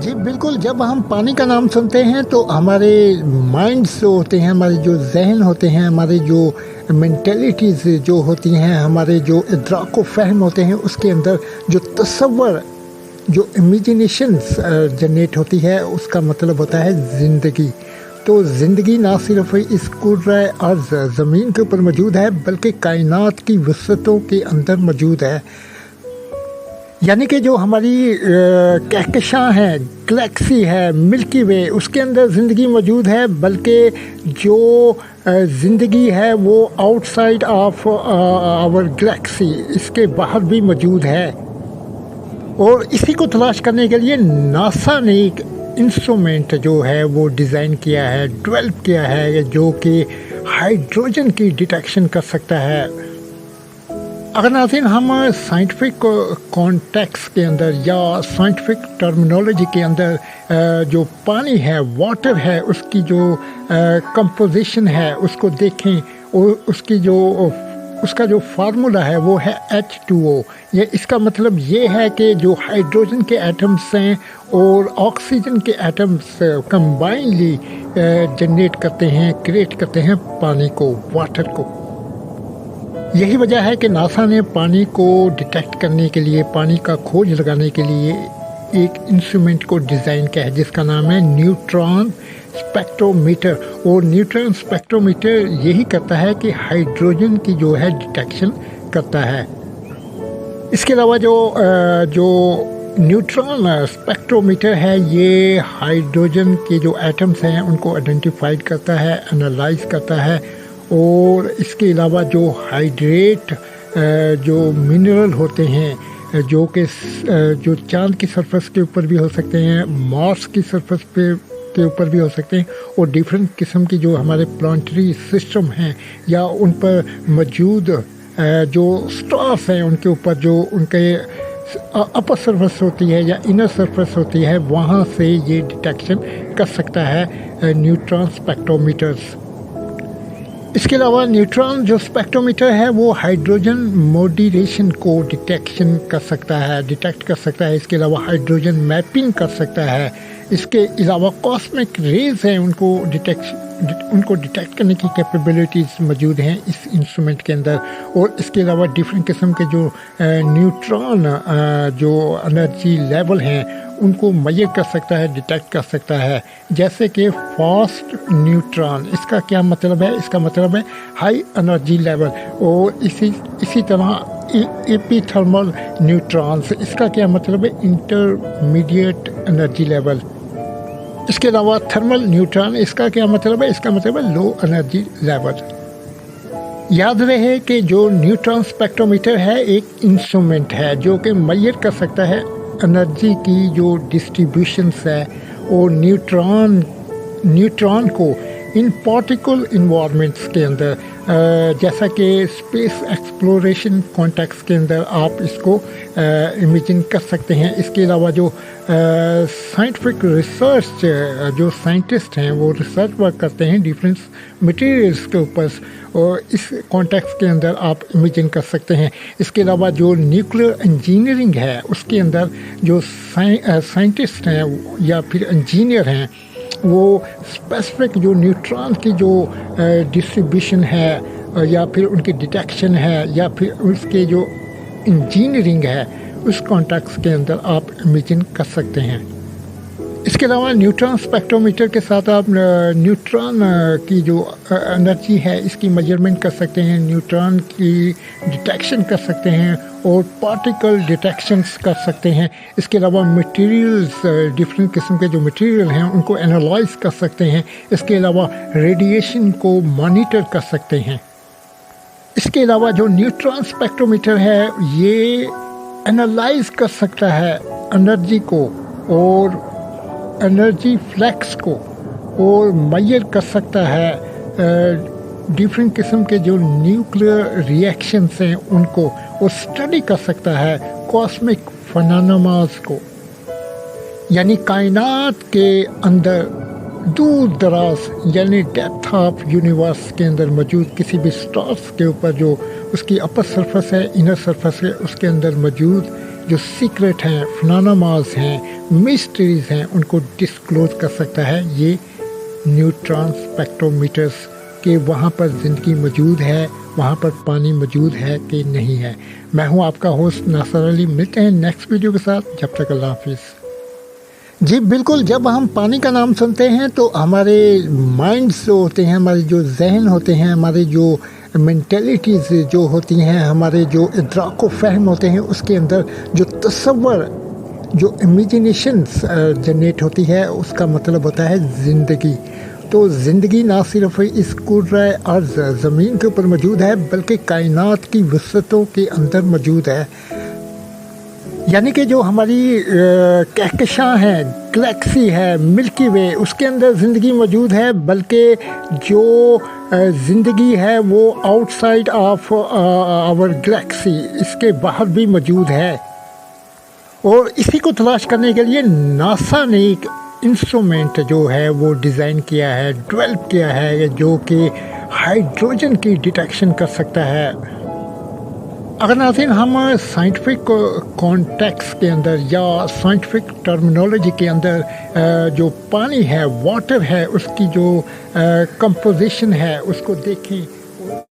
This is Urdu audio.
جی بالکل، جب ہم پانی کا نام سنتے ہیں تو ہمارے مائنڈس جو ہوتے ہیں، ہمارے جو ذہن ہوتے ہیں، ہمارے جو مینٹیلیٹیز جو ہوتی ہیں، ہمارے جو ادراک و فہم ہوتے ہیں، اس کے اندر جو تصور، جو امیجنیشنس جنریٹ ہوتی ہے، اس کا مطلب ہوتا ہے زندگی۔ تو زندگی نہ صرف اس کرۂ ارض زمین کے اوپر موجود ہے، بلکہ کائنات کی وسعتوں کے اندر موجود ہے۔ یعنی کہ جو ہماری کہکشاں ہے، گلیکسی ہے، ملکی وے، اس کے اندر زندگی موجود ہے، بلکہ جو زندگی ہے وہ outside of our galaxy, اس کے باہر بھی موجود ہے۔ اور اسی کو تلاش کرنے کے لیے ناسا نے ایک انسٹرومنٹ جو ہے وہ ڈیزائن کیا ہے، ڈیولپ کیا ہے، جو کہ ہائیڈروجن کی ڈیٹیکشن کر سکتا ہے۔ اگر ناظرین ہم سائنٹیفک کانٹیکس کے اندر یا سائنٹیفک ٹرمینالوجی کے اندر جو پانی ہے، واٹر ہے، اس کی جو کمپوزیشن ہے اس کو دیکھیں، اور اس کا جو فارمولا ہے وہ ہے H2O۔ اس کا مطلب یہ ہے کہ جو ہائیڈروجن کے ایٹمز ہیں اور آکسیجن کے ایٹمز کمبائنلی جنریٹ کرتے ہیں، کریٹ کرتے ہیں پانی کو، واٹر کو۔ یہی وجہ ہے کہ ناسا نے پانی کو ڈیٹیکٹ کرنے کے لیے، پانی کا کھوج لگانے کے لیے ایک انسٹرومنٹ کو ڈیزائن کیا ہے، جس کا نام ہے نیوٹران اسپیکٹرومیٹر۔ اور نیوٹران اسپیکٹرومیٹر یہی کرتا ہے کہ ہائیڈروجن کی جو ہے ڈیٹیکشن کرتا ہے۔ اس کے علاوہ جو نیوٹران اسپیکٹرومیٹر ہے، یہ ہائیڈروجن کے جو ایٹمز ہیں ان کو آئیڈینٹیفائڈ کرتا ہے، انالائز کرتا ہے۔ اور اس کے علاوہ جو ہائیڈریٹ جو منرل ہوتے ہیں، جو کہ جو چاند کی سرفس کے اوپر بھی ہو سکتے ہیں، مارس کی سرفس کے اوپر بھی ہو سکتے ہیں، اور ڈیفرنٹ قسم کی جو ہمارے پلانٹری سسٹم ہیں یا ان پر موجود جو اسٹارس ہیں، ان کے اوپر جو ان کے اپر سرفس ہوتی ہے یا انر سرفس ہوتی ہے، وہاں سے یہ ڈیٹیکشن کر سکتا ہے نیوٹران اسپیکٹرومیٹرز۔ اس کے علاوہ نیوٹران جو اسپیکٹرومیٹر ہے وہ ہائیڈروجن موڈیریشن کو ڈیٹیکٹ کر سکتا ہے۔ اس کے علاوہ ہائیڈروجن میپنگ کر سکتا ہے۔ اس کے علاوہ کاسمک ریز ہیں، ان کو ڈیٹیکٹ کرنے کی کیپیبلٹیز موجود ہیں اس انسٹرومنٹ کے اندر۔ اور اس کے علاوہ ڈیفرنٹ قسم کے جو نیوٹران جو انرجی لیول ہیں ان کو میئر کر سکتا ہے، ڈیٹیکٹ کر سکتا ہے، جیسے کہ فاسٹ نیوٹران۔ اس کا کیا مطلب ہے؟ اس کا مطلب ہے ہائی انرجی لیول۔ اور اسی طرح ایپی تھرمل نیوٹرانس، اس کا کیا مطلب ہے؟ Intermediate energy level. اس کے علاوہ تھرمل نیوٹران، اس کا کیا مطلب ہے؟ اس کا مطلب ہے لو انرجی لیول۔ یاد رہے کہ جو نیوٹران اسپیکٹرومیٹر ہے ایک انسٹرومنٹ ہے جو کہ میئر کر سکتا ہے انرجی کی جو ڈسٹریبیوشنس ہے، اور نیوٹران کو ان پارٹیکل انوائرمنٹس کے اندر، جیسا کہ اسپیس ایکسپلوریشن کانٹیکس کے اندر آپ اس کو امیجن کر سکتے ہیں۔ اس کے علاوہ جو سائنٹیفک ریسرچ، جو سائنٹسٹ ہیں وہ ریسرچ ورک کرتے ہیں ڈفرینٹ مٹیریلس کے اوپر، اور اس کانٹیکس کے اندر آپ امیجن کر سکتے ہیں۔ اس کے علاوہ جو نیوکلیر انجینئرنگ ہے، اس کے اندر جو سائنٹسٹ ہیں یا پھر انجینئر ہیں، وہ اسپیسیفک جو نیوٹران کی جو ڈسٹریبیوشن ہے یا پھر ان کی ڈیٹیکشن ہے یا پھر اس کے جو انجینئرنگ ہے، اس کانٹیکس کے اندر آپ امیجن کر سکتے ہیں۔ اس کے علاوہ نیوٹران اسپیکٹرومیٹر کے ساتھ آپ نیوٹران کی جو انرجی ہے اس کی میجرمنٹ کر سکتے ہیں، نیوٹران کی ڈیٹیکشن کر سکتے ہیں، اور پارٹیکل ڈیٹیکشنس کر سکتے ہیں۔ اس کے علاوہ مٹیریلز، ڈفرینٹ قسم کے جو مٹیریل ہیں ان کو انالائز کر سکتے ہیں۔ اس کے علاوہ ریڈیشن کو مانیٹر کر سکتے ہیں۔ اس کے علاوہ جو نیوٹران اسپیکٹرومیٹر ہے یہ انالائز کر سکتا ہے انرجی کو اور انرجی فلیکس کو، اور میئر کر سکتا ہے ڈفرینٹ قسم کے جو نیوکلیئر ریئیکشنس ہیں ان کو، اور اسٹڈی کر سکتا ہے کاسمک فنانوماز کو، یعنی کائنات کے اندر دور دراز، یعنی ڈیپتھ آف یونیورس کے اندر موجود کسی بھی اسٹارس کے اوپر جو اس کی اپر سرفس ہے، انر سرفس ہے، اس کے اندر موجود جو سیکرٹ ہیں، فناناماز ہیں، مسٹریز ہیں، ان کو ڈسکلوز کر سکتا ہے یہ نیوٹران اسپیکٹرومیٹرز کہ وہاں پر زندگی موجود ہے، وہاں پر پانی موجود ہے کہ نہیں ہے۔ میں ہوں آپ کا ہوسٹ ناصر علی، ملتے ہیں نیکسٹ ویڈیو کے ساتھ، جب تک اللہ حافظ۔ جی بالکل، جب ہم پانی کا نام سنتے ہیں تو ہمارے مائنڈس جو ہوتے ہیں، ہمارے جو ذہن ہوتے ہیں، ہمارے جو مینٹیلیٹیز جو ہوتی ہیں، ہمارے جو ادراک و فہم ہوتے ہیں، اس کے اندر جو تصور، جو امیجنیشنس جنریٹ ہوتی ہے، اس کا مطلب ہوتا ہے زندگی۔ تو زندگی نہ صرف اس کرۂ ارض زمین کے اوپر موجود ہے، بلکہ کائنات کی وسعتوں کے اندر موجود ہے۔ یعنی کہ جو ہماری کہکشاں ہے، گلیکسی ہے، ملکی وے، اس کے اندر زندگی موجود ہے، بلکہ جو زندگی ہے وہ outside of our galaxy, اس کے باہر بھی موجود ہے۔ اور اسی کو تلاش کرنے کے لیے ناسا نے ایک انسٹرومنٹ جو ہے وہ ڈیزائن کیا ہے، ڈیولپ کیا ہے، جو کہ ہائیڈروجن کی ڈیٹیکشن کر سکتا ہے۔ اگر ناظرین ہم سائنٹیفک کانٹیکس کے اندر یا سائنٹیفک ٹرمینالوجی کے اندر جو پانی ہے، واٹر ہے، اس کی جو کمپوزیشن ہے، اس کو دیکھیں